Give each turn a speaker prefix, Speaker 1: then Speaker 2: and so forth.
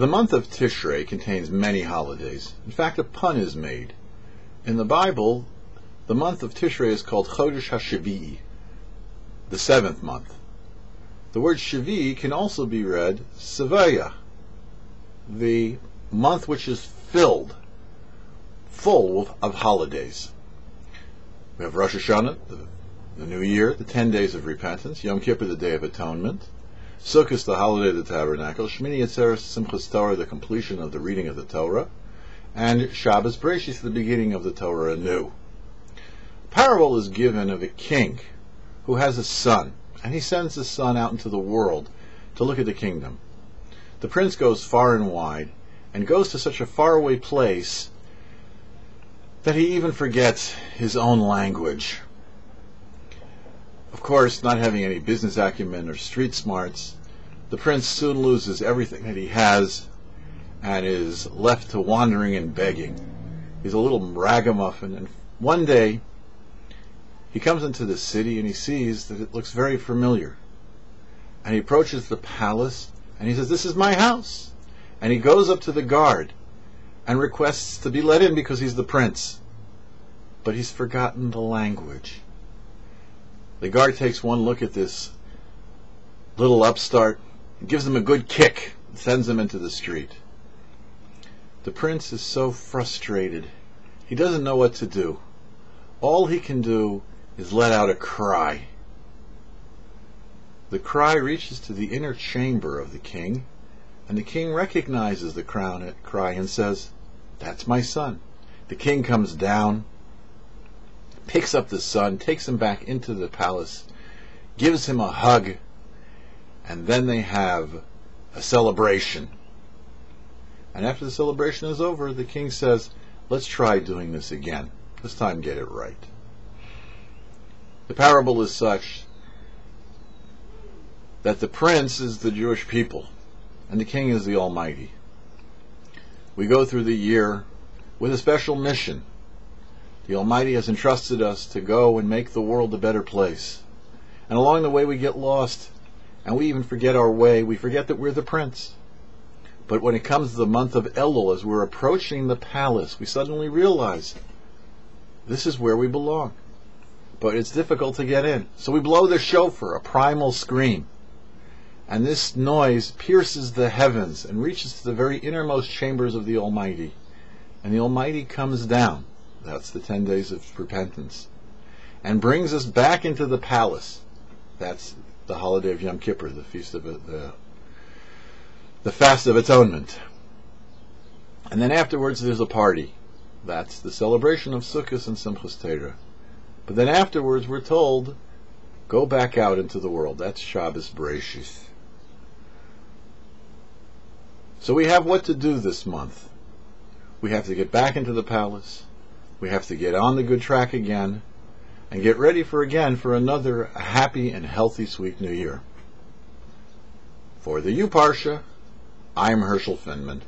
Speaker 1: The month of Tishrei contains many holidays. In fact, a pun is made. In the Bible, the month of Tishrei is called Chodesh HaShavi'i, the seventh month. The word Shavi'i can also be read Sevaya, the month which is full of holidays. We have Rosh Hashanah, the New Year, the 10 days of repentance, Yom Kippur, the Day of Atonement, Sukkot, the holiday of the Tabernacle, Shmini Atzeres, Simchas Torah, the completion of the reading of the Torah, and Shabbos Bereishis, the beginning of the Torah anew. A parable is given of a king who has a son, and he sends his son out into the world to look at the kingdom. The prince goes far and wide, and goes to such a faraway place that he even forgets his own language. Of course, not having any business acumen or street smarts, the prince soon loses everything that he has and is left to wandering and begging. He's a little ragamuffin, and one day he comes into the city and he sees that it looks very familiar. And he approaches the palace and he says, "This is my house." And he goes up to the guard and requests to be let in because he's the prince. But he's forgotten the language. The guard takes one look at this little upstart, gives him a good kick, and sends him into the street. The prince is so frustrated. He doesn't know what to do. All he can do is let out a cry. The cry reaches to the inner chamber of the king, and the king recognizes the cry and says, "That's my son." The king comes down, picks up the son, takes him back into the palace, gives him a hug, and then they have a celebration. And after the celebration is over, the king says, "Let's try doing this again. This time get it right." The parable is such that the prince is the Jewish people, and the king is the Almighty. We go through the year with a special mission. The Almighty has entrusted us to go and make the world a better place. And along the way we get lost, and we even forget our way. We forget that we're the prince. But when it comes to the month of Elul, as we're approaching the palace, we suddenly realize this is where we belong. But it's difficult to get in. So we blow the shofar, a primal scream. And this noise pierces the heavens and reaches to the very innermost chambers of the Almighty. And the Almighty comes down. That's the 10 days of repentance. And brings us back into the palace. That's the holiday of Yom Kippur, the feast of the fast of atonement. And then afterwards there's a party. That's the celebration of Sukkot and Simchas Torah. But then afterwards we're told, go back out into the world. That's Shabbos Bereishis. So we have what to do this month. We have to get back into the palace. We have to get on the good track again and get ready for another happy and healthy, sweet New Year. For the YouParsha, I'm Herschel Finman.